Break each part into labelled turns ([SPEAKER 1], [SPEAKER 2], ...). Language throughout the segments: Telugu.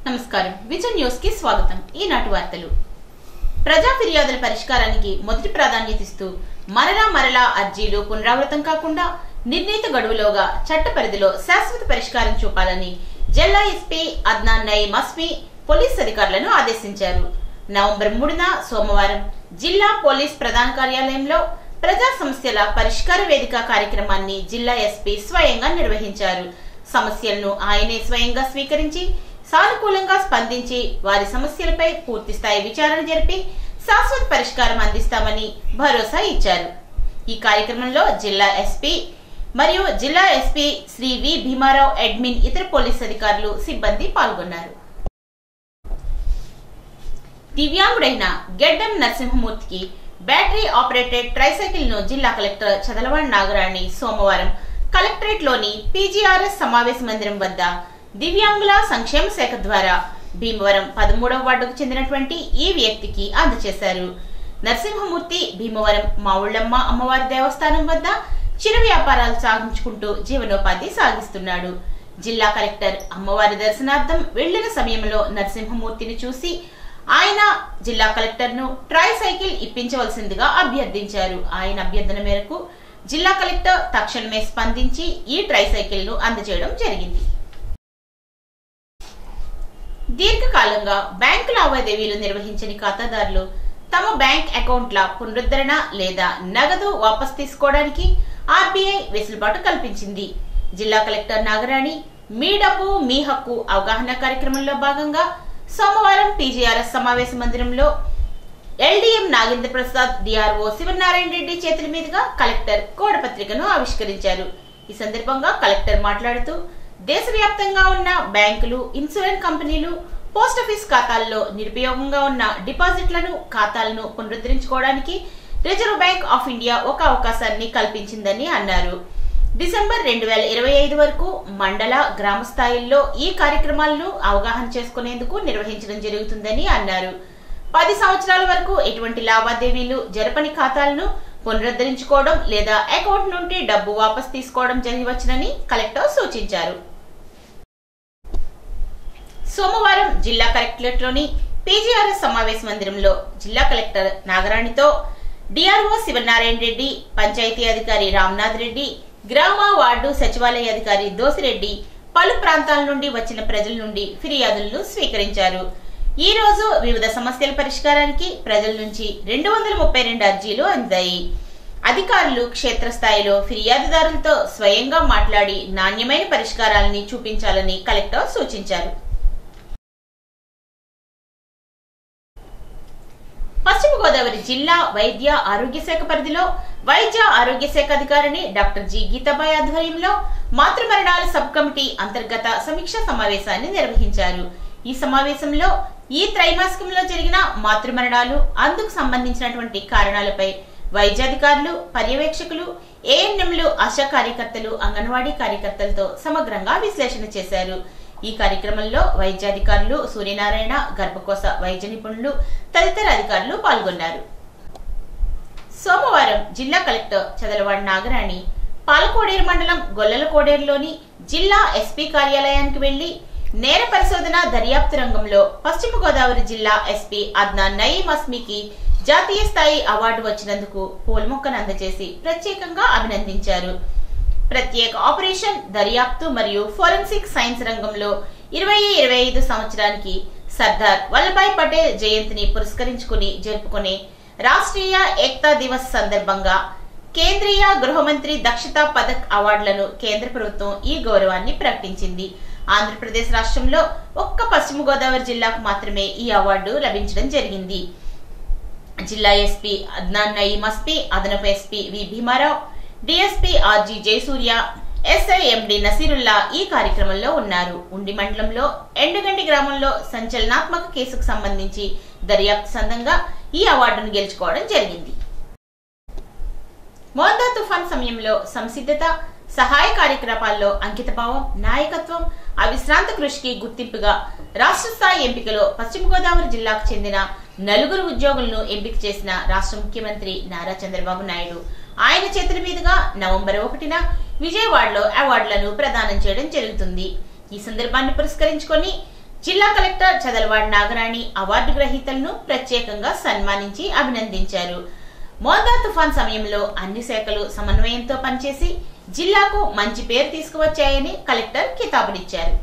[SPEAKER 1] నమస్కారం విజన్ న్యూస్ కి స్వాగతం। ఈనాటి వార్తలు। ప్రజా ఫిర్యాదుల పరిష్కారానికి మొదటి ప్రాధాన్యత ఇస్తూ మరలా అర్జీలు పునరావృతం కాకుండా నిర్ణీత గడువులోగా చట్ట పరిధిలో శాశ్వత పరిష్కారం చూపాలని జిల్లా ఎస్పీ అద్నాన్ నయీం అస్మి పోలీస్ అధికారులను ఆదేశించారు। నవంబర్ 3న సోమవారం జిల్లా పోలీస్ ప్రధాన కార్యాలయంలో ప్రజా సమస్యల పరిష్కార వేదిక కార్యక్రమాన్ని జిల్లా ఎస్పీ స్వయంగా నిర్వహించారు। సమస్యలను ఆయనే స్వయంగా స్వీకరించి సానుకూలంగా స్పందించి వారి సమస్యలపై పూర్తి స్థాయి విచారణ జరిపి శాశ్వత పరిష్కారం అందిస్తామని భరోసా ఇచ్చారు। ఈ కార్యక్రమంలో జిల్లా ఎస్పీ మరియు జిల్లా ఎస్పీ శ్రీ వి భీమారావు అడ్మిన్ ఇతర పోలీస్ అధికారులు సిబ్బంది పాల్గొన్నారు। దివ్యాంగుడైన గెడ్డం నరసింహమూర్తికి బ్యాటరీ ఆపరేటెడ్ ట్రైసైకిల్ ను జిల్లా కలెక్టర్ చదలవాడ నాగరాణి సోమవారం కలెక్టరేట్ లోని పీజీఆర్ఎస్ సమావేశ మందిరం వద్ద దివ్యాంగుల సంక్షేమ శాఖ ద్వారా భీమవరం 13వ వార్డుకు చెందినటువంటి ఈ వ్యక్తికి అందజేశారు। నరసింహమూర్తి భీమవరం మావుళ్ళమ్మ అమ్మవారి దేవస్థానం వద్ద చిరు వ్యాపారాలు సాగించుకుంటూ జీవనోపాధి సాగిస్తున్నాడు। జిల్లా కలెక్టర్ అమ్మవారి దర్శనార్థం వెళ్లిన సమయంలో నరసింహమూర్తిని చూసి ఆయన జిల్లా కలెక్టర్ ను ట్రైసైకిల్ ఇప్పించవలసిందిగా అభ్యర్థించారు। ఆయన అభ్యర్థన మేరకు జిల్లా కలెక్టర్ తక్షణమే స్పందించి ఈ ట్రైసైకిల్ ను అందజేయడం జరిగింది। దీర్ఘకాలంగా బ్యాంకు లావాదేవీలు నిర్వహించని ఖాతాదారులు తమ బ్యాంక్ అకౌంట్ల పునరుద్ధరణ లేదా నగదు వాపసు తీసుకోవడానికి ఆర్బీఐ వెసులుబాటు కల్పించింది। జిల్లా కలెక్టర్ నాగరాణి మీ డబ్బు మీ హక్కు అవగాహన కార్యక్రమంలో భాగంగా సోమవారం పీజీఆర్ఎస్ సమావేశ మందిరంలో ఎల్డీఎం నాగేంద్ర ప్రసాద్ డిఆర్ఓ శివనారాయణ రెడ్డి చేతుల మీదుగా కలెక్టర్ కోడ్ పత్రికను ఆవిష్కరించారు। ఈ సందర్భంగా కలెక్టర్ మాట్లాడుతూ దేశవ్యాప్తంగా ఉన్న బ్యాంకులు, ఇన్సూరెన్స్ కంపెనీలు, పోస్టాఫీస్ ఖాతాల్లో నిరుపయోగంగా ఉన్న డిపాజిట్లను, ఖాతాలను పునరుద్ధరించుకోవడానికి రిజర్వ్ బ్యాంక్ ఆఫ్ ఇండియా ఒక అవకాశాన్ని కల్పించిందని అన్నారు। డిసెంబర్ 2025 వరకు మండల, గ్రామ స్థాయిల్లో ఈ కార్యక్రమాలను అవగాహన చేసుకునేందుకు నిర్వహించడం జరుగుతుందని అన్నారు। 10 సంవత్సరాల వరకు ఎటువంటి లావాదేవీలు జరపని ఖాతాలను పునరుద్ధరించుకోవడం లేదా అకౌంట్ నుండి డబ్బు వాపసు తీసుకోవడం జరగవచ్చునని కలెక్టర్ సూచించారు। సోమవారం జిల్లా కలెక్టరేట్ లోని పీజీఆర్ఎస్ సమావేశ మందిరంలో జిల్లా కలెక్టర్ నాగరాణితో డిఆర్ఓ శివనారాయణ రెడ్డి, పంచాయతీ అధికారి రామ్నాథ్ రెడ్డి, గ్రామ వార్డు సచివాలయ అధికారి దోసిరెడ్డి పలు ప్రాంతాల నుండి వచ్చిన ప్రజల నుండి ఫిర్యాదులను స్వీకరించారు। ఈ రోజు వివిధ సమస్యల పరిష్కారానికి ప్రజల నుంచి 232 అర్జీలు అందాయి। అధికారులు క్షేత్రస్థాయిలో ఫిర్యాదుదారులతో స్వయంగా మాట్లాడి నాణ్యమైన పరిష్కారాలని చూపించాలని కలెక్టర్ సూచించారు। పశ్చిమ గోదావరి జిల్లా వైద్య ఆరోగ్య శాఖ పరిధిలో వైద్య ఆరోగ్య శాఖ అధికారిని డాక్టర్ జి గీతాబాయి ఆధ్వర్యంలో మాతృమరణాల సబ్ కమిటీ అంతర్గత సమీక్షా సమావేశాన్ని నిర్వహించారు। ఈ సమావేశంలో ఈ త్రైమాసికంలో జరిగిన మాతృమరణాలు, అందుకు సంబంధించినటువంటి కారణాలపై వైద్యాధికారులు, పర్యవేక్షకులు, ఏఎన్ఎంలు, ఆశా కార్యకర్తలు, అంగన్వాడీ కార్యకర్తలతో సమగ్రంగా విశ్లేషణ చేశారు। ఈ కార్యక్రమంలో వైద్యాధికారులు సూర్యనారాయణ, గర్భకోశ వైద్య నిపుణులు తదితర అధికారులు పాల్గొన్నారు। సోమవారం జిల్లా కలెక్టర్ చదలవాడ నాగరాణి పాలకోడేరు మండలం గొల్లల కోడేరులోని జిల్లా ఎస్పీ కార్యాలయానికి వెళ్లి నేర పరిశోధన దర్యాప్తు రంగంలో పశ్చిమ గోదావరి జిల్లా ఎస్పీ అద్నాన్ నయీం అస్మికి జాతీయ స్థాయి అవార్డు వచ్చినందుకు పూలమొక్కను అందజేసి ప్రత్యేకంగా అభినందించారు। ప్రత్యేక ఆపరేషన్, దర్యాప్తు మరియు ఫోరెన్సిక్ సైన్స్ రంగంలో 2025 సంవత్సరానికి సర్దార్ వల్లభాయ్ పటేల్ జయంతిని పురస్కరించుకుని జరుపుకునే రాష్ట్రీయ ఏక్తా దివస్ సందర్భంగా కేంద్రీయ గృహమంత్రి దక్షతా పథక్ అవార్డులను కేంద్ర ప్రభుత్వం ఈ గౌరవాన్ని ప్రకటించింది। ఆంధ్రప్రదేశ్ రాష్ట్రంలో ఒక్క పశ్చిమ గోదావరి జిల్లాకు మాత్రమే ఈ అవార్డు లభించడం జరిగింది। జిల్లా ఎస్పీ అద్నాన్ నయీం అస్మి, అదనపు SP V Bhimarao, DSP RG Jayasuriya, SIMD Nasirullah ఈ కార్యక్రమంలో ఉన్నారు। ఉండి మండలంలో ఎండుగండి గ్రామంలో సంచలనాత్మక కేసుకు సంబంధించి దర్యాప్తు సందంగా ఈ అవార్డును గెలుచుకోవడం జరిగింది। మోందా తుఫాన్ సమయంలో సంసిద్ధత, సహాయ కార్యక్రమాల్లో అంకితభావం, నాయకత్వం, అవిశ్రాంత కృషికి గుర్తింపుగా రాష్ట్ర స్థాయి ఎంపికలో పశ్చిమ గోదావరి జిల్లాకు చెందిన 4 ఉద్యోగులను ఎంపిక చేసిన రాష్ట్ర ముఖ్యమంత్రి నారా చంద్రబాబు నాయుడు ఆయన చేతుల మీదుగా నవంబర్ 1న విజయవాడలో అవార్డులను ప్రదానం చేయడం జరుగుతుంది। ఈ సందర్భాన్ని పురస్కరించుకొని జిల్లా కలెక్టర్ చదలవాడ నాగరాణి అవార్డు గ్రహీతలను ప్రత్యేకంగా సన్మానించి అభినందించారు. మోందా తుఫాన్ సమయంలో అన్ని శాఖలు సమన్వయంతో పనిచేసి జిల్లాకు మంచి పేరు తీసుకువచ్చాయని కలెక్టర్ కితాబునిచ్చారు.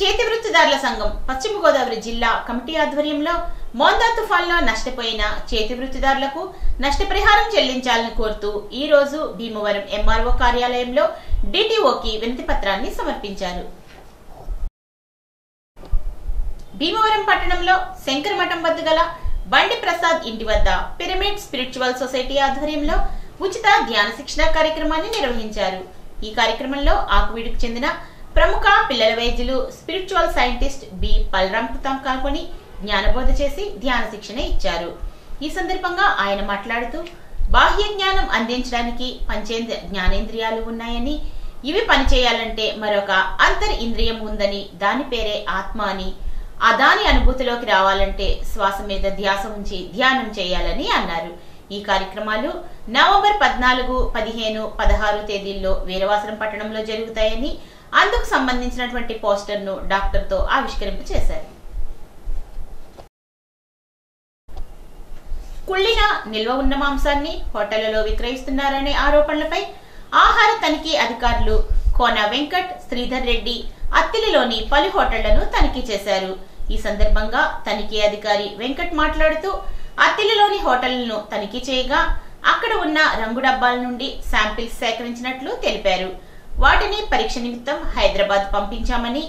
[SPEAKER 1] చేతి వృత్తిదారుల సంఘం పశ్చిమ గోదావరి జిల్లా కమిటీ ఆధ్వర్యంలో మోందా తుఫాన్లో నష్టపోయిన చేతి వృత్తిదారులకు నష్టపరిహారం చెల్లించాలని కోరుతూ ఈ రోజు భీమవరం ఎంఆర్ఓ కార్యాలయంలో డిటిఓకి వినతి పత్రాన్ని సమర్పించారు. భీమవరం పట్టణంలో శంకరమఠం వద్ద గల బండి ప్రసాద్ ఇంటి వద్ద పిరమిడ్ స్పిరిచువల్ సొసైటీ ఆధ్వర్యంలో ఉచిత ధ్యాన శిక్షణ కార్యక్రమాన్ని నిర్వహించారు. ఈ కార్యక్రమంలో ఆకువీడుకు చెందిన ప్రముఖ పిల్లల వైద్యులు స్పిరిచువల్ సైంటిస్ట్ బి పల్రాం కృతం పాల్గొని జ్ఞానబోధ చేసి ధ్యాన శిక్షణ ఇచ్చారు. ఈ సందర్భంగా ఆయన మాట్లాడుతూ బాహ్య జ్ఞానం అందించడానికి పంచేంద్ర జ్ఞానేంద్రియాలు ఉన్నాయని, ఇవి పనిచేయాలంటే మరొక అంతర్ ఇంద్రియం ఉందని, దాని పేరే ఆత్మ అని, ఆ దాని అనుభూతిలోకి రావాలంటే శ్వాస మీద ధ్యాస ఉంచి ధ్యానం చేయాలని అన్నారు. ఈ కార్యక్రమాలు నవంబర్ 14, 15, 16 తేదీల్లో వీరవాసరం పట్టణంలో జరుగుతాయని, అందుకు సంబంధించినటువంటి పోస్టర్ ను డాక్టర్ తో ఆవిష్కరింప చేశారు. కుళ్ళిన నిల్వ ఉన్న మాంసాన్ని హోటళ్లలో విక్రయిస్తున్నారనే ఆరోపణలపై ఆహార తనిఖీ అధికారులు కోన వెంకట్, శ్రీధర్ రెడ్డి అత్తిలిలోని పలు హోటళ్లను తనిఖీ చేశారు. ఈ సందర్భంగా తనిఖీ అధికారి వెంకట్ మాట్లాడుతూ అత్తిలిలోని హోటళ్లను తనిఖీ చేయగా అక్కడ ఉన్న రంగు డబ్బాల నుండి శాంపిల్స్ సేకరించినట్లు తెలిపారు. వాటిని పరీక్ష నిమిత్తం హైదరాబాద్ పంపించామని,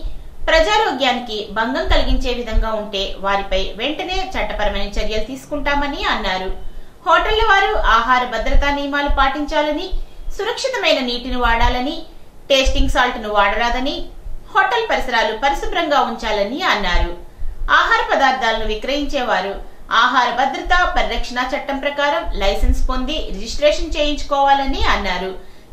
[SPEAKER 1] ప్రజారోగ్యానికి భంగం కలిగించే విధంగా ఉంటే వారిపై వెంటనే చట్టపరమైన చర్యలు తీసుకుంటామని అన్నారు. హోటళ్ల వారు ఆహార భద్రతా నియమాలు పాటించాలని, సురక్షితమైన నీటిని వాడాలని, టేస్టింగ్ సాల్ట్ ను వాడరాదని, హోటల్ పరిసరాలు పరిశుభ్రంగా ఉంచాలని అన్నారు. ఆహార పదార్థాలను విక్రయించేవారు ఆహార భద్రతా పరిరక్షణ చట్టం ప్రకారం లైసెన్స్ పొంది రిజిస్ట్రేషన్ చేయించుకోవాలని అన్నారు.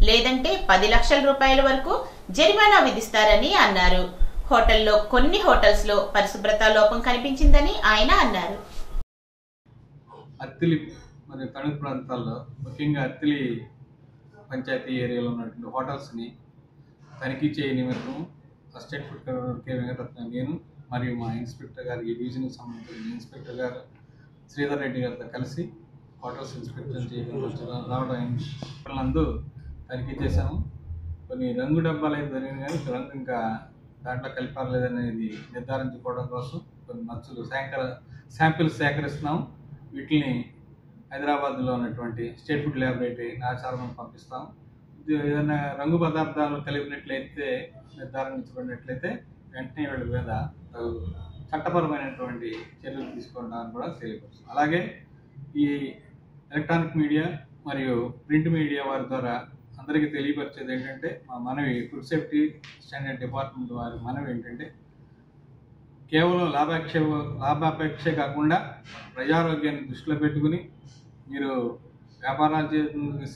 [SPEAKER 1] లేదంటే 10 లక్షల రూపాయల వరకు జరిమానా విధిస్తారని అన్నారు. హోటల్లో కొన్ని హోటల్స్ లో పరిశుభ్రత లోపం కనిపించిందని ఆయన అన్నారు.
[SPEAKER 2] అత్తిలి మరియు తణుకు ప్రాంతాల్లో ముఖ్యంగా అత్తిలి పంచాయతీ ఏరియాలో ఉన్నటువంటి హోటల్స్ని తనిఖీ చేయ నిమిత్తం assistant food commissioner K Venkataratna, నేను మరియు మా ఇన్స్పెక్టర్ గారు, ఈ డివిజన్కి సంబంధించిన ఇన్స్పెక్టర్ గారు శ్రీధర్ రెడ్డి గారితో కలిసి హోటల్స్ ఇన్స్పెక్షన్ చేయడం రావడం నందు తనిఖీ చేశాము. కొన్ని రంగు డబ్బాలు అయితే జరిగింది, కానీ రంగు ఇంకా దాంట్లో కలిపారలేదనేది నిర్ధారించుకోవడం కోసం కొన్ని మచ్చలు శాంపిల్స్ సేకరిస్తున్నాము. వీటిని హైదరాబాద్లో ఉన్నటువంటి స్టేట్ ఫుడ్ ల్యాబొరేటరీ నాచారం పంపిస్తాము. ఏదైనా రంగు పదార్థాలు కలిపినట్లయితే, నిర్ధారించబడినట్లయితే వెంటనే వీళ్ళ మీద చట్టపరమైనటువంటి చర్యలు తీసుకోవడానికి కూడా తెలియపరుస్తాం. అలాగే ఈ ఎలక్ట్రానిక్ మీడియా మరియు ప్రింట్ మీడియా వారి ద్వారా అందరికీ తెలియపరిచేది ఏంటంటే, మా మనవి ఫుడ్ సేఫ్టీ స్టాండర్డ్ డిపార్ట్మెంట్ వారి మనవి ఏంటంటే, కేవలం లాభాపేక్ష కాకుండా ప్రజారోగ్యాన్ని దృష్టిలో పెట్టుకుని మీరు వ్యాపారాలు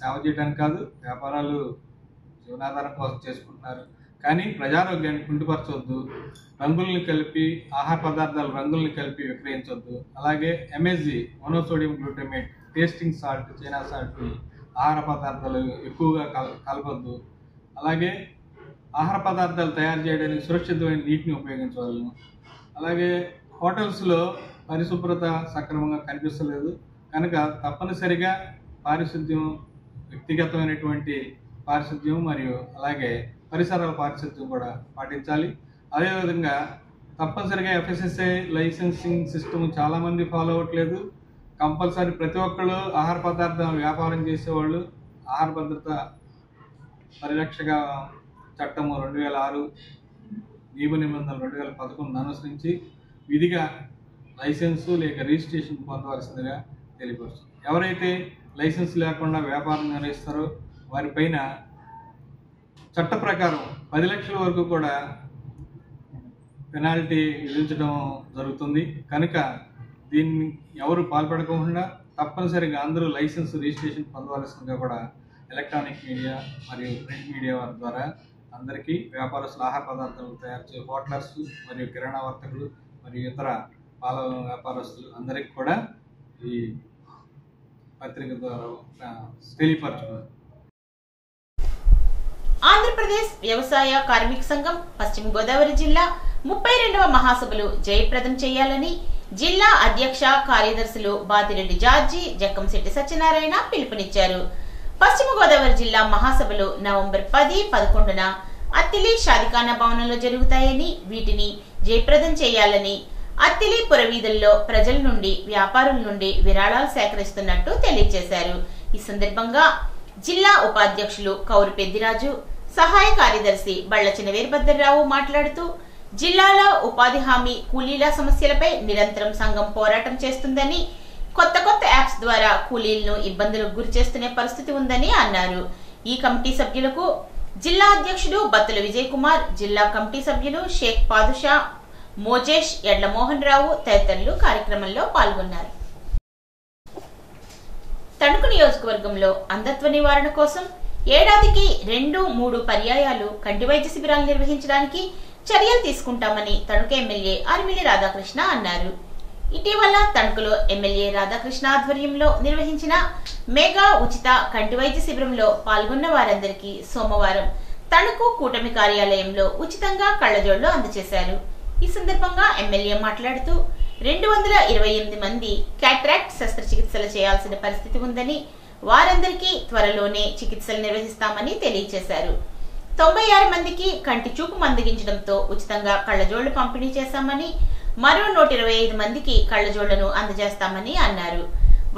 [SPEAKER 2] సేవ చేయడానికి కాదు, వ్యాపారాలు జీవనాధారం కోసం చేసుకుంటున్నారు, కానీ ప్రజారోగ్యాన్ని కుంటుపరచవద్దు. రంగుల్ని కలిపి ఆహార పదార్థాలు రంగుల్ని కలిపి విక్రయించవద్దు. అలాగే MSG monosodium glutamate tasting salt, China salt ఆహార పదార్థాలు ఎక్కువగా కలపద్దు. అలాగే ఆహార పదార్థాలు తయారు చేయడానికి సురక్షితమైన నీటిని ఉపయోగించవలను. అలాగే హోటల్స్లో పరిశుభ్రత సక్రమంగా కనిపిస్తలేదు కనుక తప్పనిసరిగా పారిశుద్ధ్యం, వ్యక్తిగతమైనటువంటి పారిశుద్ధ్యం మరియు అలాగే పరిసరాల పారిశుద్ధ్యం కూడా పాటించాలి. అదేవిధంగా తప్పనిసరిగా FSSAI లైసెన్సింగ్ సిస్టమ్ చాలామంది ఫాలో అవ్వట్లేదు. కంపల్సరీ ప్రతి ఒక్కళ్ళు ఆహార పదార్థాలు వ్యాపారం చేసేవాళ్ళు ఆహార భద్రత పరిరక్షక చట్టము 2006, నియమ నిబంధనలు 2011 అనుసరించి విధిగా లైసెన్సు లేక రిజిస్ట్రేషన్ పొందవలసిందిగా తెలియపరుస్తుంది. ఎవరైతే లైసెన్స్ లేకుండా వ్యాపారం నిర్వహిస్తారో వారిపైన చట్ట ప్రకారం 10 లక్షల వరకు కూడా పెనాల్టీ విధించడం జరుగుతుంది. కనుక దీన్ని ఎవరు పాల్పడకుండా తప్పనిసరిగా అందరూ లైసెన్స్ రిజిస్ట్రేషన్ పొందవలసిందిగా కూడా ఎలక్ట్రానిక్ మీడియా మరియు ప్రింట్ మీడియా వారి ద్వారా అందరికీ వ్యాపారస్తులు, ఆహార పదార్థాలు తయారు చేసే హోటలర్స్ మరియు కిరాణా వర్తకులు మరియు ఇతర పాల వ్యాపారస్తులు అందరికీ కూడా ఈ పత్రిక ద్వారా తెలియపరచుకున్నారు.
[SPEAKER 1] ఆంధ్రప్రదేశ్ వ్యవసాయ కార్మిక సంఘం పశ్చిమ గోదావరి జిల్లా 32వ మహాసభలు జయప్రదం చేయాలని జిల్లా అధ్యక్ష కార్యదర్శులు బాతిరెడ్డి జార్జి, జక్కంశెట్టి సత్యనారాయణ పిలుపునిచ్చారు. పశ్చిమ గోదావరి జిల్లా మహాసభలు నవంబర్ 10, 11న అత్తిలి షాదిఖానా భవనంలో జరుగుతాయని, వీటిని జయప్రదం చేయాలని అత్తిలి పురవీధుల్లో ప్రజల నుండి, వ్యాపారుల నుండి విరాళాలు సేకరిస్తున్నట్టు తెలియజేశారు. ఈ సందర్భంగా జిల్లా ఉపాధ్యక్షులు కౌరు పెద్దిరాజు, సహాయ కార్యదర్శి బళ్లచిన వీరభద్రరావు మాట్లాడుతూ జిల్లాలో ఉపాధి హామీ కూలీల సమస్యలపై నిరంతరం సంఘం పోరాటం చేస్తుందని, కొత్త యాప్స్ ద్వారా కూలీలను ఇబ్బందులకు గురి చేస్తున్న పరిస్థితి ఉందని అన్నారు. ఈ కమిటీ సభ్యులకు జిల్లా అధ్యక్షుడు బత్తుల విజయ్ కుమార్, జిల్లా కమిటీ సభ్యులు షేక్ పాదుషా, మోజేష్, ఎడ్ల మోహన్ రావు తదితరులు కార్యక్రమంలో పాల్గొన్నారు. తణుకు నియోజకవర్గంలో అంధత్వ నివారణ కోసం ఏడాదికి 2-3 పర్యాయాలు కంటి వైద్య శిబిరాలు నిర్వహించడానికి చర్యలు తీసుకుంటామని తణుకు ఎమ్మెల్యే ఆర్మిల్లి రాధాకృష్ణ అన్నారు. ఇటీవల తణుకులో ఎమ్మెల్యే రాధాకృష్ణ ఆధ్వర్యంలో నిర్వహించిన మెగా ఉచిత కంటి వైద్య శిబిరంలో పాల్గొన్న వారందరికీ సోమవారం తణుకు కూటమి కార్యాలయంలో ఉచితంగా కళ్లజోళ్లు అందజేశారు. ఈ సందర్భంగా ఎమ్మెల్యే మాట్లాడుతూ 228 మంది క్యాట్రాక్ట్ శస్త్రచికిత్సలు చేయాల్సిన పరిస్థితి ఉందని, వారందరికీ త్వరలోనే చికిత్సలు నిర్వహిస్తామని తెలియజేశారు. 96 మందికి కంటి చూపు మందగించడంతో ఉచితంగా కళ్లజోళ్లు పంపిణీ చేశామని, మరో 125 మందికి కళ్లజోళ్లను అందజేస్తామని అన్నారు.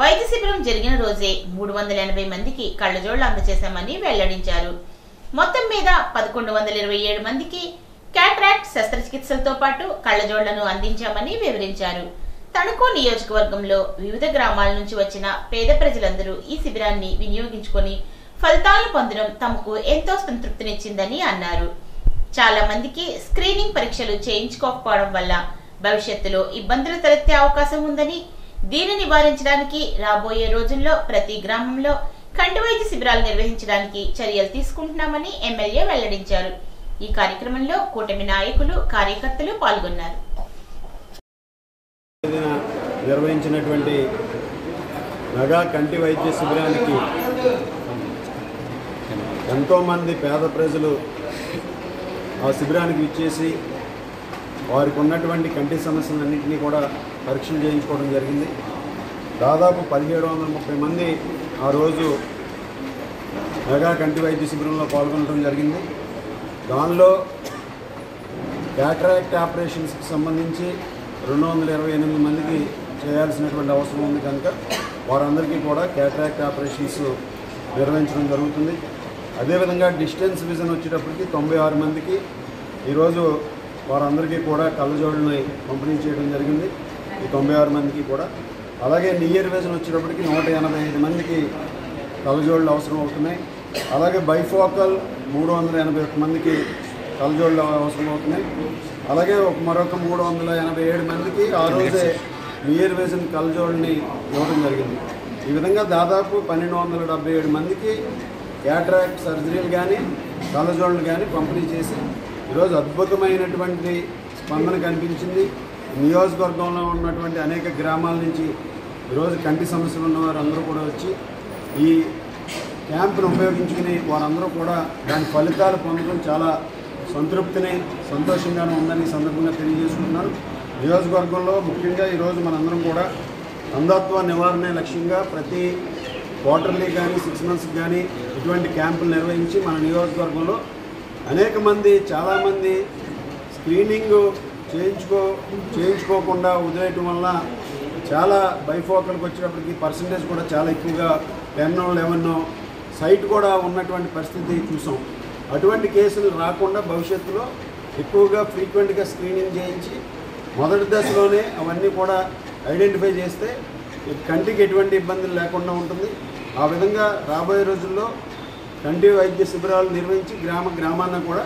[SPEAKER 1] వైద్య శిబిరం జరిగిన రోజే 380 మందికి కళ్లజోళ్లు అందజేశామని వెల్లడించారు. మొత్తం మీద 1127 మందికి క్యాట్రాక్ట్ శస్త్రచికిత్సలతో పాటు కళ్లజోళ్లను అందించామని వివరించారు. తణుకు నియోజకవర్గంలో వివిధ గ్రామాల నుంచి వచ్చిన పేద ప్రజలందరూ ఈ శిబిరాన్ని వినియోగించుకొని ఫలితాలను పొందడం తమకు ఎంతో సంతృప్తినిచ్చిందని అన్నారు. చాలా మందికి స్క్రీనింగ్ పరీక్షలు చేయించుకోకపోవడం వల్ల భవిష్యత్తులో ఇబ్బందులు తలెత్తే అవకాశం ఉందని, దీన్ని నివారించడానికి రాబోయే రోజుల్లో ప్రతి గ్రామంలో కంటి వైద్య శిబిరాలు నిర్వహించడానికి చర్యలు తీసుకుంటున్నామని ఎమ్మెల్యే వెల్లడించారు. ఈ కార్యక్రమంలో కూటమి నాయకులు, కార్యకర్తలు పాల్గొన్నారు.
[SPEAKER 3] నిర్వహించినటువంటి మెగా కంటి వైద్య శిబిరానికి ఎంతోమంది పేద ప్రజలు ఆ శిబిరానికి విచ్చేసి వారికి ఉన్నటువంటి కంటి సమస్యలన్నింటినీ కూడా పరీక్షలు చేయించుకోవడం జరిగింది. దాదాపు 1730 మంది ఆ రోజు మెగా కంటి వైద్య శిబిరంలో పాల్గొనడం జరిగింది. దానిలో క్యాట్రాక్ట్ ఆపరేషన్స్కి సంబంధించి 228 మందికి చేయాల్సినటువంటి అవసరం ఉంది కనుక వారందరికీ కూడా క్యాట్రాక్ట్ ఆపరేషన్స్ నిర్వహించడం జరుగుతుంది. అదేవిధంగా డిస్టెన్స్ విజన్ వచ్చేటప్పటికి 96 మందికి ఈరోజు వారందరికీ కూడా కళ్ళజోళ్ళని పంపిణీ చేయడం జరిగింది. ఈ 96 మందికి కూడా. అలాగే నియర్ విజన్ వచ్చేటప్పటికి 185 మందికి కళ్ళజోళ్ళు అవసరం అవుతున్నాయి. అలాగే బైఫోకల్ 381 మందికి కళ్ళజోళ్ళు అవసరం అవుతున్నాయి. అలాగే మరొక 387 మందికి ఆ రోజే నియర్ విజన్ కళ్ళజోళ్ళని ఇవ్వడం జరిగింది. ఈ విధంగా దాదాపు 1277 మందికి క్యాట్రాక్ట్ సర్జరీలు కానీ కళ్ళజోళ్ళు కానీ పంపిణీ చేసి ఈరోజు అద్భుతమైనటువంటి స్పందన కనిపించింది. నియోజకవర్గంలో ఉన్నటువంటి అనేక గ్రామాల నుంచి ఈరోజు కంటి సమస్యలు ఉన్న వారందరూ కూడా వచ్చి ఈ క్యాంపును ఉపయోగించుకుని వారందరూ కూడా దాని ఫలితాలు పొందడం చాలా సంతృప్తిని, సంతోషంగానే ఉందని సందర్భంగా తెలియజేసుకుంటున్నారు. నియోజకవర్గంలో ముఖ్యంగా ఈరోజు మనందరం కూడా అంధత్వ నివారణ లక్ష్యంగా ప్రతి క్వార్టర్లీ కానీ 6 మంత్స్కి కానీ ఇటువంటి క్యాంపులు నిర్వహించి మన నియోజకవర్గంలో అనేక మంది, చాలామంది స్క్రీనింగ్ చేయించుకోకుండా వదిలేయటం వల్ల చాలా బైఫోకల్కి వచ్చేటప్పటికి పర్సంటేజ్ కూడా చాలా ఎక్కువగా 10, 11 సైట్ కూడా ఉన్నటువంటి పరిస్థితి చూసాం. అటువంటి కేసులు రాకుండా భవిష్యత్తులో ఎక్కువగా ఫ్రీక్వెంట్గా స్క్రీనింగ్ చేయించి మొదటి దశలోనే అవన్నీ కూడా ఐడెంటిఫై చేస్తే కంటికి ఎటువంటి ఇబ్బందులు లేకుండా ఉంటుంది. ఆ విధంగా రాబోయే రోజుల్లో కంటి వైద్య శిబిరాలు నిర్వహించి గ్రామాన్ని కూడా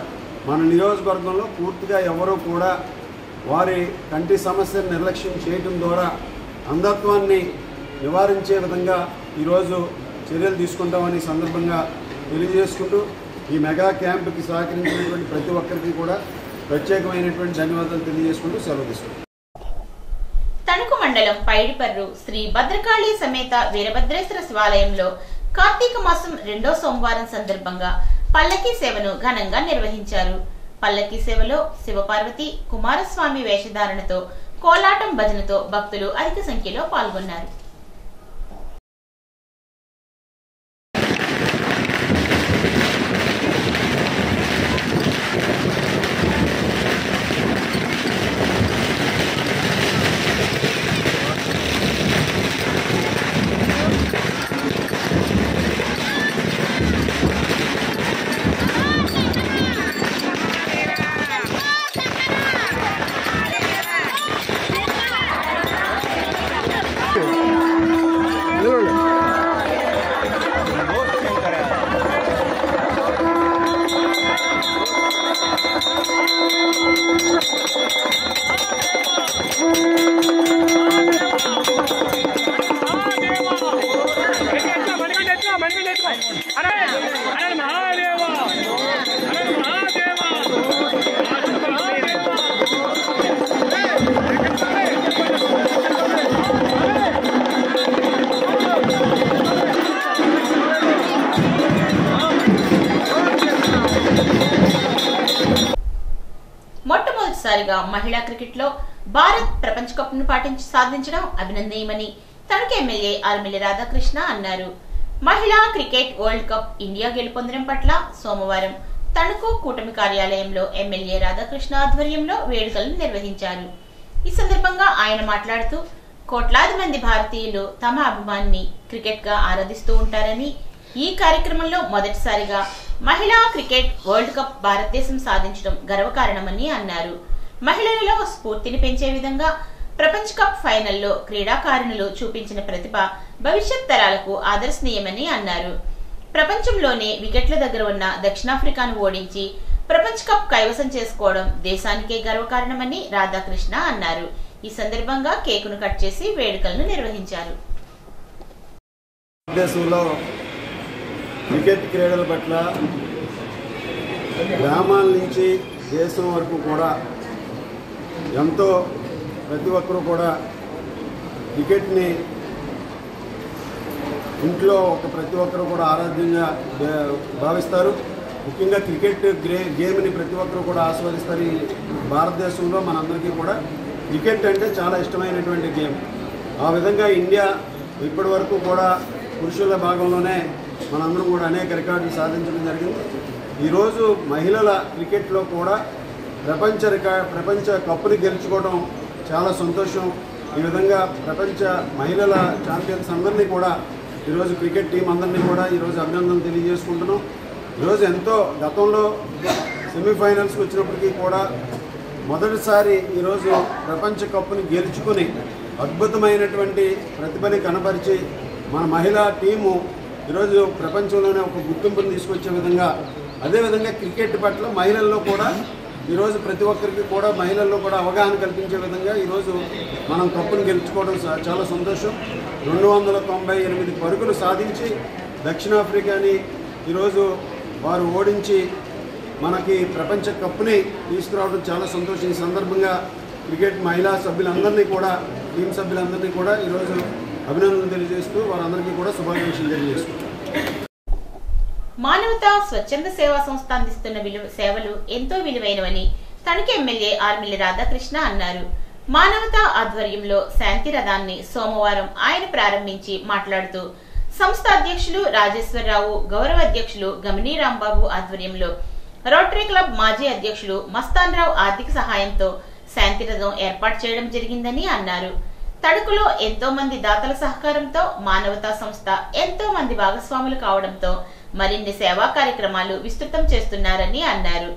[SPEAKER 3] మన నియోజకవర్గంలో పూర్తిగా ఎవరూ కూడా వారి కంటి సమస్యను నిర్లక్ష్యం చేయడం ద్వారా అంధత్వాన్ని నివారించే విధంగా ఈరోజు చర్యలు తీసుకుంటామని సందర్భంగా తెలియజేసుకుంటూ ఈ మెగా క్యాంపుకి సహకరించినటువంటి ప్రతి ఒక్కరికి కూడా ప్రత్యేకమైనటువంటి ధన్యవాదాలు తెలియజేసుకుంటూ సెలవు తీసుకుంటాం.
[SPEAKER 1] తణుకు మండలం పైడిపర్రు శ్రీ భద్రకాళి సమేత వీరభద్రేశ్వర శివాలయంలో కార్తీక మాసం 2వ సోమవారం సందర్భంగా పల్లకీ సేవను ఘనంగా నిర్వహించారు. పల్లకీ సేవలో శివపార్వతి కుమారస్వామి వేషధారణతో కోలాటం భజనతో భక్తులు అధిక సంఖ్యలో పాల్గొన్నారు. మొట్టమొదటిసారిగా మహిళా క్రికెట్లో భారత్ ప్రపంచ కప్ ను సాధించడం అభినందనీయమని తణుకు ఎమ్మెల్యే ఆర్మిల్లి రాధాకృష్ణ అన్నారు. మహిళా క్రికెట్ వరల్డ్ కప్ ఇండియా గెలుపొందడం పట్ల సోమవారం తణుకు కూటమి కార్యాలయంలో ఎమ్మెల్యే రాధాకృష్ణ ఆధ్వర్యంలో వేడుకలను నిర్వహించారు. ఈ సందర్భంగా ఆయన మాట్లాడుతూ కోట్లాది మంది భారతీయులు తమ అభిమానిని క్రికెట్ గా ఆరాధిస్తూ ఉంటారని, ఈ కార్యక్రమంలో మొదటిసారిగా మహిళా క్రికెట్ వరల్డ్ కప్ భారతదేశం సాధించడం గర్వకారణమని అన్నారు. మహిళలలో స్ఫూర్తిని పెంచే విధంగా ప్రపంచ కప్ ఫైనల్లో క్రీడాకారిణులు చూపించిన ప్రతిభ భవిష్యత్ తరాలకు ఆదర్శనీయమని అన్నారు. ప్రపంచంలోనే వికెట్ల దగ్గర ఉన్న దక్షిణాఫ్రికాను ఓడించి ప్రపంచ కప్ కైవసం చేసుకోవడం దేశానికే గర్వకారణమని రాధాకృష్ణ అన్నారు. ఈ సందర్భంగా కేకును కట్ చేసి వేడుకలను నిర్వహించారు.
[SPEAKER 3] క్రికెట్ క్రీడల పట్ల గ్రామాల నుంచి దేశం వరకు కూడా ఎంతో ప్రతి ఒక్కరూ కూడా క్రికెట్ని ఇంట్లో ప్రతి ఒక్కరూ కూడా ఆరాధ్యంగా భావిస్తారు. ముఖ్యంగా క్రికెట్ గేమ్ని ప్రతి ఒక్కరూ కూడా ఆస్వాదిస్తారు. ఈ భారతదేశంలో మనందరికీ కూడా క్రికెట్ అంటే చాలా ఇష్టమైనటువంటి గేమ్. ఆ విధంగా ఇండియా ఇప్పటి వరకు కూడా పురుషుల భాగంలోనే మనందరం కూడా అనేక రికార్డులు సాధించడం జరిగింది. ఈరోజు మహిళల క్రికెట్లో కూడా ప్రపంచ కప్పుని గెలుచుకోవడం చాలా సంతోషం. ఈ విధంగా ప్రపంచ మహిళల ఛాంపియన్స్ అందరినీ కూడా ఈరోజు క్రికెట్ టీం అందరినీ కూడా ఈరోజు అభినందనలు తెలియజేసుకుంటున్నాం. ఈరోజు ఎంతో గతంలో సెమీఫైనల్స్కి వచ్చినప్పటికీ కూడా మొదటిసారి ఈరోజు ప్రపంచ కప్పుని గెలుచుకుని అద్భుతమైనటువంటి ప్రతిభని కనపరిచి మన మహిళా టీము ఈరోజు ప్రపంచంలోనే ఒక గుర్తింపుని తీసుకొచ్చే విధంగా, అదేవిధంగా క్రికెట్ పట్ల మహిళల్లో కూడా ఈరోజు ప్రతి ఒక్కరికి కూడా మహిళల్లో కూడా అవగాహన కల్పించే విధంగా ఈరోజు మనం కప్పును గెలుచుకోవడం చాలా సంతోషం. 298 పరుగులు సాధించి దక్షిణాఫ్రికాని ఈరోజు వారు ఓడించి మనకి ప్రపంచ కప్పుని తీసుకురావడం చాలా సంతోషం. ఈ సందర్భంగా క్రికెట్ మహిళా సభ్యులందరినీ కూడా టీం సభ్యులందరినీ కూడా ఈరోజు అభినందనలు తెలియజేస్తూ వారందరికీ కూడా శుభాకాంక్షలు తెలియజేస్తున్నారు.
[SPEAKER 1] మానవతా స్వచ్ఛంద సేవా సంస్థ అందిస్తున్న సేవలు ఎంతో విలువైనవని తణుకు ఎమ్మెల్యే ఆర్మిల్లి రాధాకృష్ణ అన్నారు. మానవతా ఆధ్వర్యంలో శాంతి రథాన్ని సోమవారం ఆయన ప్రారంభించి మాట్లాడుతూ సంస్థ అధ్యక్షులు రాజేశ్వరరావు, గౌరవ అధ్యక్షులు గమినీ రాంబాబు ఆధ్వర్యంలో రోటరీ క్లబ్ మాజీ అధ్యక్షులు మస్తాన్ రావు ఆర్థిక సహాయంతో శాంతి రథం ఏర్పాటు చేయడం జరిగిందని అన్నారు. తణుకులో ఎంతో మంది దాతల సహకారంతో మానవతా సంస్థ ఎంతో మంది భాగస్వాములు కావడంతో మరిన్ని సేవా కార్యక్రమాలు విస్తృతం చేస్తున్నారని అన్నారు.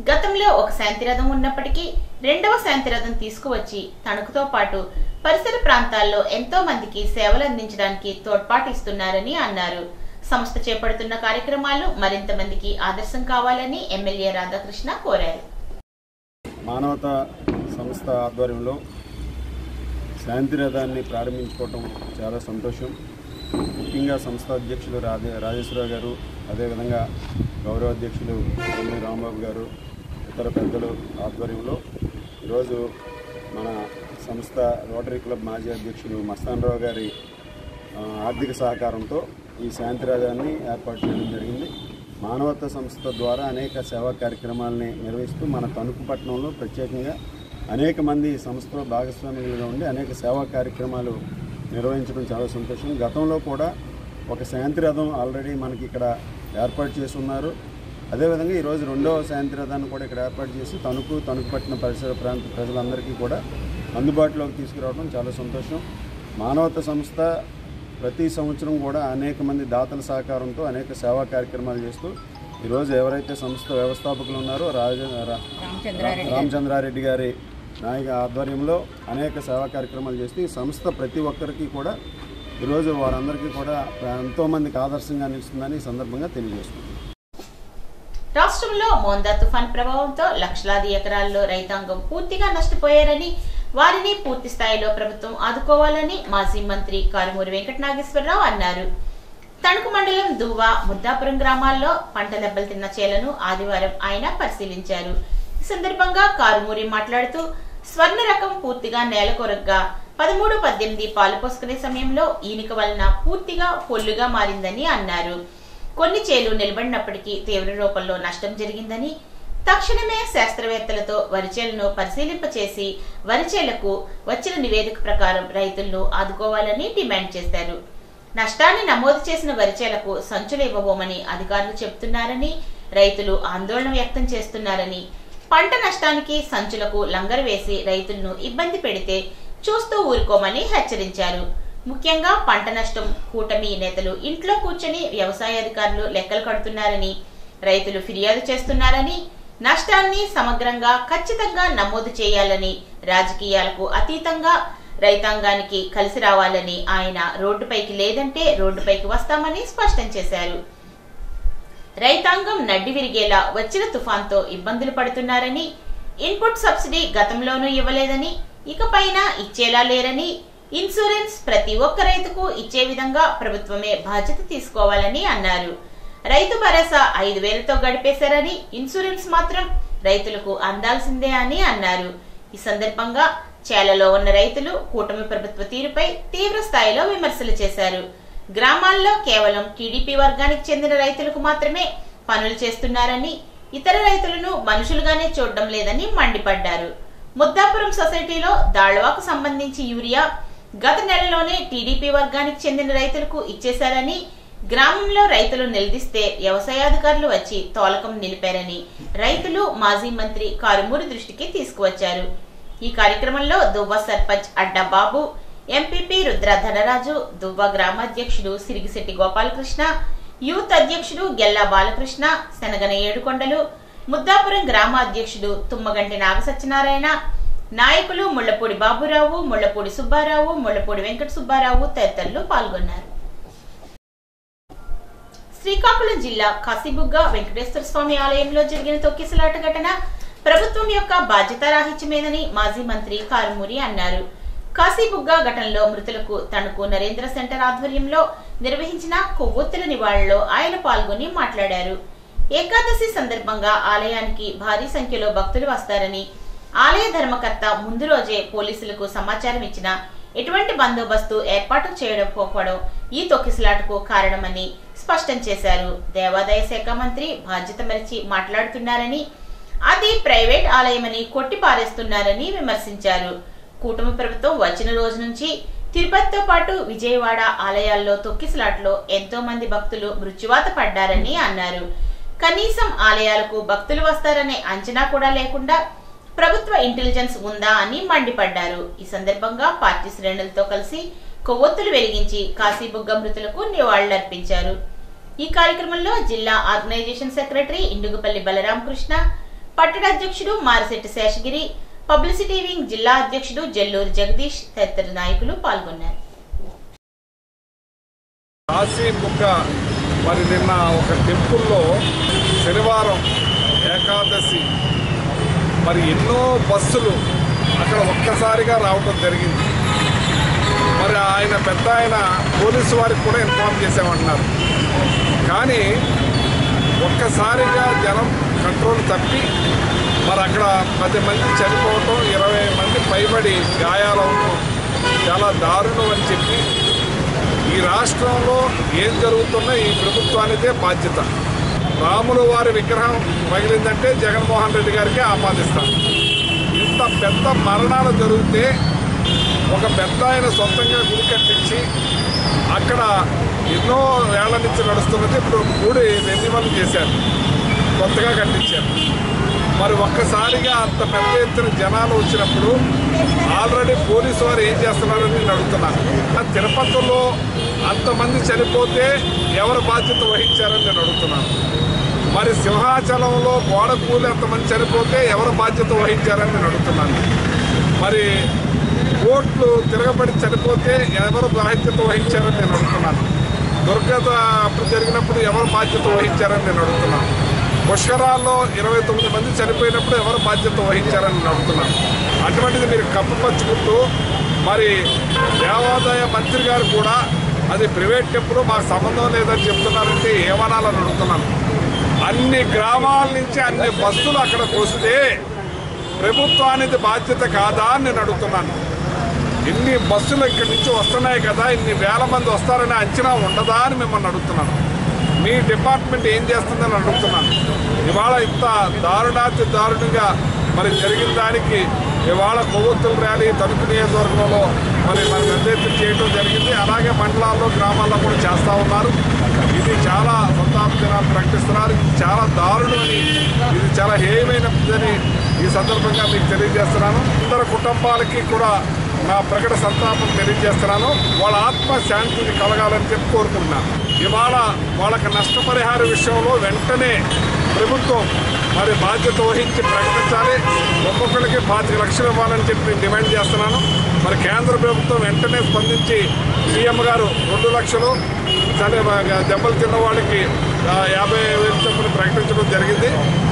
[SPEAKER 1] గతంలో ఒక శాంతిరథం ఉన్నప్పటికీ రెండవ శాంతిరథం తీసుకువచ్చి తణుకుతో పాటు పరిసర ప్రాంతాల్లో ఎంతో మందికి సేవలు అందించడానికి తోడ్పాటు ఇస్తున్నారని అన్నారు. సంస్థ చేపడుతున్న కార్యక్రమాలు మరింత మందికి ఆదర్శం కావాలని ఎమ్మెల్యే రాధాకృష్ణ కోరారు.
[SPEAKER 3] మానవతా సంస్థ ఆధ్వర్యంలో శాంతి రథాన్ని ప్రారంభించుకోవటం చాలా సంతోషం. ముఖ్యంగా సంస్థ అధ్యక్షులు రాజేశ్వరరావు గారు, అదేవిధంగా గౌరవ అధ్యక్షులు గమినీ రాంబాబు గారు, ఇతర పెద్దలు ఆధ్వర్యంలో ఈరోజు మన సంస్థ రోటరీ క్లబ్ మాజీ అధ్యక్షులు మస్తాన్ రావు గారి ఆర్థిక సహకారంతో ఈ శాంతి రథాన్ని ఏర్పాటు చేయడం జరిగింది. మానవతా సంస్థ ద్వారా అనేక సేవా కార్యక్రమాలని నిర్వహిస్తూ మన తణుకు పట్టణంలో ప్రత్యేకంగా అనేక మంది ఈ సంస్థలో భాగస్వాములుగా ఉండి అనేక సేవా కార్యక్రమాలు నిర్వహించడం చాలా సంతోషం. గతంలో కూడా ఒక శాంతి రథం ఆల్రెడీ మనకి ఇక్కడ ఏర్పాటు చేసి ఉన్నారు. అదేవిధంగా ఈరోజు రెండవ శాంతి రథాన్ని కూడా ఇక్కడ ఏర్పాటు చేసి తణుకు పట్టిన పరిసర ప్రాంత ప్రజలందరికీ కూడా అందుబాటులోకి తీసుకురావడం చాలా సంతోషం. మానవతా సంస్థ ప్రతి సంవత్సరం కూడా అనేక మంది దాతల సహకారంతో అనేక సేవా కార్యక్రమాలు చేస్తూ ఈరోజు ఎవరైతే సంస్థ వ్యవస్థాపకులు ఉన్నారో రామచంద్రారెడ్డి గారి నాయక ఆధ్వర్యంలో అనేక సేవా కార్యక్రమాలు చేస్తూ ఈ సంస్థ ప్రతి ఒక్కరికి కూడా ఈరోజు వారందరికీ కూడా ఎంతోమందికి ఆదర్శంగా నిలుస్తుందని ఈ సందర్భంగా తెలియజేస్తుంది.
[SPEAKER 1] రాష్ట్రంలో మోందా తుఫాన్ ప్రభావంతో లక్షలాది ఎకరాల్లో రైతాంగం పూర్తిగా నష్టపోయారని, వారిని పూర్తి స్థాయిలో ప్రభుత్వం ఆదుకోవాలని మాజీ మంత్రి కారుమూరి వెంకట నాగేశ్వరరావు అన్నారు. తణుకు మండలం దువ్వ, ముద్దాపురం గ్రామాల్లో పంట దెబ్బలు తిన్న చేలను ఆదివారం ఆయన పరిశీలించారు. ఈ సందర్భంగా కారుమూరి మాట్లాడుతూ స్వర్ణ రకం పూర్తిగా నేలకొరగ్గా 13-18 పాలు పోసుకునే సమయంలో ఈనిక వలన పూర్తిగా పొల్లుగా మారిందని అన్నారు. కొన్ని చేలు నిలబడినప్పటికీ తీవ్ర రూపంలో నష్టం జరిగిందని, తక్షణమే శాస్త్రవేత్తలతో వరిచేలను పరిశీలింపచేసి వరిచేలకు వచ్చిన నివేదిక ప్రకారం రైతులను ఆదుకోవాలని డిమాండ్ చేశారు. నష్టాన్ని నమోదు చేసిన వరిచేలకు సంచులు ఇవ్వబోమని అధికారులు చెబుతున్నారని, రైతులు ఆందోళన వ్యక్తం చేస్తున్నారని, పంట నష్టానికి సంచులకు లంగరు వేసి రైతులను ఇబ్బంది పెడితే చూస్తూ ఊరుకోమని హెచ్చరించారు. ముఖ్యంగా పంట నష్టం కూటమి నేతలు ఇంట్లో కూర్చొని వ్యవసాయ అధికారులు లెక్కలు కడుతున్నారని, రైతులు ఫిర్యాదు చేస్తున్నారని, నష్టాన్ని సమగ్రంగా ఖచ్చితంగా నమోదు చేయాలని, రాజకీయాలకు అతీతంగా రైతాంగానికి కలిసి రావాలని ఆయన రోడ్డుపైకి లేదంటే రోడ్డుపైకి వస్తామని స్పష్టం చేశారు. రైతాంగం నడ్డి విరిగేలా వచ్చిన తుఫాన్తో ఇబ్బందులు పడుతున్నారని, ఇన్పుట్ సబ్సిడీ గతంలోనూ ఇవ్వలేదని, ఇకపైన ఇచ్చేలా లేరని, ఇన్సూరెన్స్ ప్రతి ఒక్క రైతుకు ఇచ్చే విధంగా ప్రభుత్వమే బాధ్యత తీసుకోవాలని అన్నారు. రైతు భరోసా 5,000తో గడిపేశారని, ఇన్సూరెన్స్ మాత్రం రైతులకు అందాల్సిందే అని అన్నారు. ఈ సందర్భంగా చేలలో ఉన్న రైతులు కూటమి ప్రభుత్వ తీరుపై తీవ్ర స్థాయిలో విమర్శలు చేశారు. గ్రామాల్లో కేవలం టీడీపీ వర్గానికి చెందిన రైతులకు మాత్రమే పనులు చేస్తున్నారని, ఇతర రైతులను మనుషులుగానే చూడడం లేదని మండిపడ్డారు. ముద్దాపురం సొసైటీలో దాళ్వాకు సంబంధించి యూరియా గత నెలలోనే టీడీపీ వర్గానికి చెందిన రైతులకు ఇచ్చేశారని, గ్రామంలో రైతులు నిలదీస్తే వ్యవసాయాధికారులు వచ్చి తోలకం నిలిపారని రైతులు మాజీ మంత్రి కారుమూరి దృష్టికి తీసుకువచ్చారు. ఈ కార్యక్రమంలో దువ్వ సర్పంచ్ అడ్డా బాబు, ఎంపీపీ రుద్ర ధనరాజు, దువ్వ గ్రామాధ్యక్షుడు సిరిగిశెట్టి గోపాలకృష్ణ, యూత్ అధ్యక్షుడు గెల్లా బాలకృష్ణ, శనగన ఏడుకొండలు, ముద్దాపురం గ్రామాధ్యక్షుడు తుమ్మగంటి నాగసత్యనారాయణ, నాయకులు ముళ్లపూడి బాబురావు, ముళ్లపూడి సుబ్బారావు, ముళ్లపూడి వెంకట సుబ్బారావు తదితరులు పాల్గొన్నారు. శ్రీకాకుళం జిల్లా కాశీబుగ్గ వెంకటేశ్వర స్వామి ఆలయంలో జరిగిన తొక్కిసలాట ఘటన ప్రభుత్వం యొక్క బాధ్యతారాహిత్యమేనని మాజీ మంత్రి కారుమూరి అన్నారు. కాశీబుగ్గ ఘటనలో మృతులకు తణుకు నరేంద్ర సెంటర్ ఆధ్వర్యంలో నిర్వహించిన కొవ్వొత్తుల నివాళిలో ఆయన పాల్గొని మాట్లాడారు. ఏకాదశి సందర్భంగా ఆలయానికి భారీ సంఖ్యలో భక్తులు వస్తారని, ఆలయ ధర్మకర్త ముందు రోజే పోలీసులకు సమాచారం ఇచ్చినా ఎటువంటి బందోబస్తు ఏర్పాటు చేయకపోవడం ఈ తొక్కిసలాటకు కారణమని స్పష్టం చేశారు. దేవాదాయ శాఖ మంత్రి బాధ్యత మరిచి మాట్లాడుతున్నారని, అది ప్రైవేట్ ఆలయమని కొట్టిపారేస్తున్నారని విమర్శించారు. కూటమి ప్రభుత్వం వచ్చిన రోజు నుంచి తిరుపతితో పాటు విజయవాడ ఆలయాల్లో తొక్కిసలాట్లో ఎంతో మంది భక్తులు మృత్యువాత పడ్డారని అన్నారు. కనీసం ఆలయాలకు భక్తులు వస్తారనే అంచనా కూడా లేకుండా ప్రభుత్వ ఇంటెలిజెన్స్ ఉందా అని మండిపడ్డారు. ఈ సందర్భంగా పార్టీ శ్రేణులతో కలిసి కొవ్వొత్తులు వెలిగించి కాశీబుగ్గ మృతులకు నివాళులర్పించారు. ఈ కార్యక్రమంలో జిల్లా ఆర్గనైజేషన్ సెక్రటరీ ఇండుగుపల్లి బలరామకృష్ణ, పట్టణ అధ్యక్షుడు మారిశెట్టి శేషగిరి, పబ్లిసిటీ వింగ్ జిల్లా అధ్యక్షుడు జల్లూరు జగదీష్ తదితర నాయకులు పాల్గొన్నారు.
[SPEAKER 4] కాశీబుగ్గ మరి నిన్న ఒక టెంపుల్లో శనివారం ఏకాదశి మరి ఎన్నో బస్సులు అక్కడ ఒక్కసారిగా రావటం జరిగింది. మరి ఆయన పెద్ద ఆయన పోలీసు వారికి కూడా ఇన్ఫార్మ్ చేసామంటున్నారు. కానీ ఒక్కసారిగా జనం కంట్రోల్ తప్పి మరి అక్కడ 10 మంది చనిపోవటం, 20 మంది పైబడి గాయాలవటం చాలా దారుణం అని చెప్పి ఈ రాష్ట్రంలో ఏం జరుగుతున్నా ఈ ప్రభుత్వానిదే బాధ్యత. రాముల వారి విగ్రహం పగిలిందంటే జగన్మోహన్ రెడ్డి గారికి ఆపాదిస్తాను. ఇంత పెద్ద మరణాలు జరిగితే ఒక పెద్ద ఆయన సొంతంగా గుడి కట్టించి అక్కడ ఎన్నో ఏళ్ల నుంచి నడుస్తున్నది. ఇప్పుడు గుడి రెన్యువల్ చేశారు, కొత్తగా కట్టించారు. మరి ఒక్కసారిగా అంత పెద్ద ఎత్తున జనాలు వచ్చినప్పుడు ఆల్రెడీ పోలీసు వారు ఏం చేస్తున్నారని నేను అడుగుతున్నాను. తిరుపతిలో అంతమంది చనిపోతే ఎవరు బాధ్యత వహించారని నేను అడుగుతున్నాను. మరి సింహాచలంలో గోడ కూలి అంతమంది చనిపోతే ఎవరు బాధ్యత వహించారని నేను అడుగుతున్నాను. మరి కోట్లు తిరగబడి చనిపోతే ఎవరు బాధ్యత వహించారని నేను అడుగుతున్నాను. దుర్గత అప్పుడు జరిగినప్పుడు ఎవరు బాధ్యత వహించారని నేను అడుగుతున్నాను. పుష్కరాల్లో 29 మంది చనిపోయినప్పుడు ఎవరు బాధ్యత వహించారని నేను అడుగుతున్నాను. అటువంటిది మీరు కప్పుపరుచుకుంటూ మరి దేవాదాయ మంత్రి గారు కూడా అది ప్రైవేట్ టెంపుల్ మాకు సంబంధం లేదని చెప్తున్నారంటే ఏమనాలని అడుగుతున్నాను. అన్ని గ్రామాల నుంచి అన్ని బస్సులు అక్కడికి వస్తే ప్రభుత్వానికి బాధ్యత కాదా అని నేను అడుగుతున్నాను. ఇన్ని బస్సులు ఇక్కడి నుంచి వస్తున్నాయి కదా, ఇన్ని వేల మంది వస్తారనే అంచనా ఉండదా అని మిమ్మల్ని అడుగుతున్నాను. మీ డిపార్ట్మెంట్ ఏం చేస్తుందని అడుగుతున్నాను. ఇవాళ ఇంత దారుణాతి దారుణంగా మరి జరిగిన దానికి ఇవాళ కొవ్వొత్తుల ర్యాలీ తణుకు నియోజకవర్గంలో మరి పెద్ద ఎత్తున చేయడం జరిగింది. అలాగే మండలాల్లో గ్రామాల్లో కూడా చేస్తూ ఉన్నారు. ఇది చాలా సంతాప దినాలు ప్రకటిస్తున్నారు. ఇది చాలా దారుణమని, ఇది చాలా హేయమైనదని ఈ సందర్భంగా మీకు తెలియజేస్తున్నాను. అందరు కుటుంబాలకి కూడా నా ప్రకట సంతాపం తెలియజేస్తున్నాను. వాళ్ళ ఆత్మ శాంతిని కలగాలని చెప్పి కోరుకుంటున్నాను. ఇవాళ వాళ్ళకి నష్టపరిహార విషయంలో వెంటనే ప్రభుత్వం మరి బాధ్యత వహించి ప్రకటించాలి. ఒక్కొక్కరికి 25 లక్షలు ఇవ్వాలని చెప్పి నేను డిమాండ్ చేస్తున్నాను. మరి కేంద్ర ప్రభుత్వం వెంటనే స్పందించి సీఎం గారు 2 లక్షలు దెబ్బలు తిన్న వాళ్ళకి 50,000 చొప్పున ప్రకటించడం జరిగింది.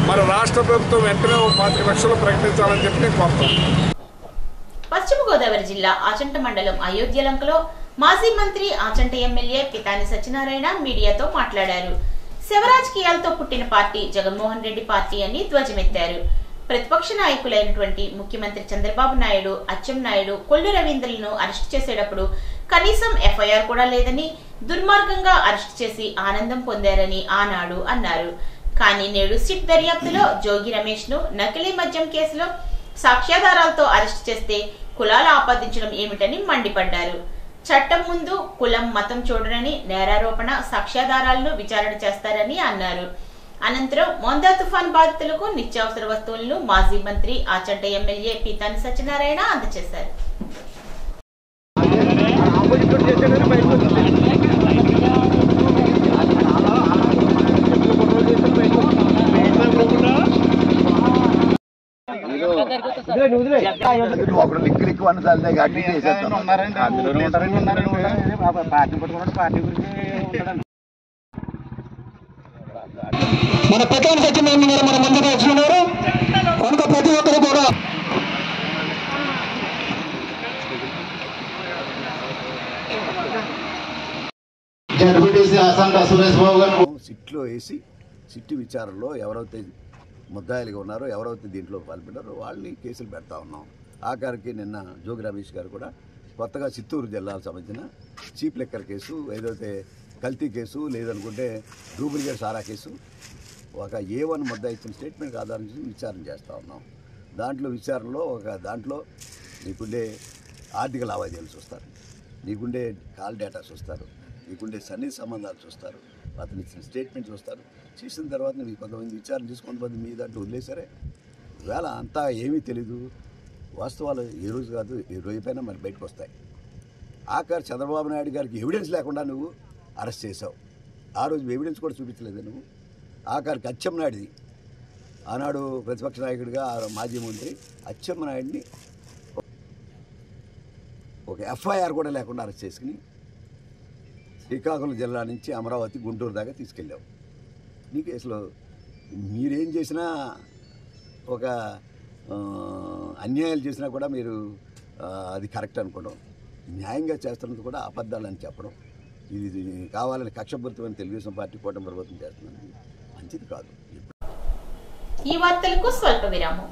[SPEAKER 4] మరి రాష్ట్ర ప్రభుత్వం వెంటనే 25 లక్షలు ప్రకటించాలని చెప్పి నేను కోరుతాను.
[SPEAKER 1] పశ్చిమ గోదావరి జిల్లా ఆచంట మండలం అయోధ్యలంకలో మాజీ మంత్రి ఆచంట ఎమ్మెల్యే పితాని సత్యనారాయణ మీడియాతో మాట్లాడారు. శివరాజకీయాలతో పుట్టిన పార్టీ జగన్మోహన్ రెడ్డి పార్టీ అని ధ్వజమెత్తారు. ప్రతిపక్ష నాయకులైనటువంటి ముఖ్యమంత్రి చంద్రబాబు నాయుడు, అచ్చెన్నాయుడు, కొల్లు రవీంద్రలను అరెస్టు చేసేటప్పుడు కనీసం ఎఫ్ఐఆర్ కూడా లేదని, దుర్మార్గంగా అరెస్టు చేసి ఆనందం పొందారని ఆనాడు అన్నారు. కానీ నేడు సిట్ దర్యాప్తులో జోగి రమేష్ ను నకిలీ మద్యం కేసులో సాక్ష్యాధారాలతో అరెస్టు చేస్తే కులాలు ఆపాదించడం ఏమిటని మండిపడ్డారు. చట్టం ముందు కులం మతం చూడరని, నేరారోపణ సాక్ష్యాధారాలను విచారణ చేస్తారని అన్నారు. అనంతరం మోందా తుఫాన్ బాధితులకు నిత్యావసర వస్తువులను మాజీ మంత్రి ఆచంట ఎమ్మెల్యే పితాని సత్యనారాయణ అందజేశారు.
[SPEAKER 5] మన పితాని సత్యనారాయణ గారు మన ముందుకు వచ్చినారు కనుక ప్రతి ఒక్కరు కూడా
[SPEAKER 3] సిట్లో వేసి సిట్టు విచారణలో ఎవరైతే ముద్దాయిలుగా ఉన్నారో, ఎవరైతే దీంట్లో పాల్పడ్డారో వాళ్ళని కేసులు పెడతా ఉన్నాం. ఆఖరికి నిన్న జోగి రమేష్ గారు కూడా కొత్తగా చిత్తూరు జిల్లాకు సంబంధించిన చీప్ లెక్కర్ కేసు, ఏదైతే కల్తీ కేసు, లేదనుకుంటే డూప్లికేట్ సారా కేసు, ఒక A1 ముద్దాయి ఇచ్చిన స్టేట్మెంట్ ఆధారం చేసి విచారణ చేస్తూ ఉన్నాం. దాంట్లో విచారణలో దాంట్లో నీకుండే ఆర్థిక లావాదేవీలు చూస్తారు, నీకుండే కాల్ డేటా చూస్తారు, నీకుండే సన్నిహిత సంబంధాలు చూస్తారు, అతను ఇచ్చిన స్టేట్మెంట్ చూస్తారు. చేసిన తర్వాత మీకు కొంతమంది విచారణ చేసి కొంతమంది మీ దాంట్లో వదిలేసరే వేళ అంతా ఏమీ తెలీదు. వాస్తవాలు ఏ రోజు కాదు, ఏ రోజుపైనా మరి బయటకు వస్తాయి. ఆఖరి చంద్రబాబు నాయుడు గారికి ఎవిడెన్స్ లేకుండా నువ్వు అరెస్ట్ చేసావు. ఆ రోజు ఎవిడెన్స్ కూడా చూపించలేదు నువ్వు. ఆఖరికి అచ్చెన్నాయుడిది, ఆనాడు ప్రతిపక్ష నాయకుడిగా మాజీ మంత్రి అచ్చెన్నాయుడిని ఒక ఎఫ్ఐఆర్ కూడా లేకుండా అరెస్ట్ చేసుకుని శ్రీకాకుళం జిల్లా నుంచి అమరావతి, గుంటూరు దాకా తీసుకెళ్ళావు. నీ కేసులో మీరేం చేసినా, ఒక అన్యాయాలు చేసినా కూడా మీరు అది కరెక్ట్ అనుకోవడం, న్యాయంగా చేస్తున్నది కూడా అబద్ధాలని చెప్పడం, ఇది కావాలని కక్షపూరితమైన తెలుగుదేశం పార్టీ కూటమి ప్రభుత్వం చేస్తున్నది మంచిది కాదు.
[SPEAKER 1] ఈ వార్తలకు స్వల్ప విరామం.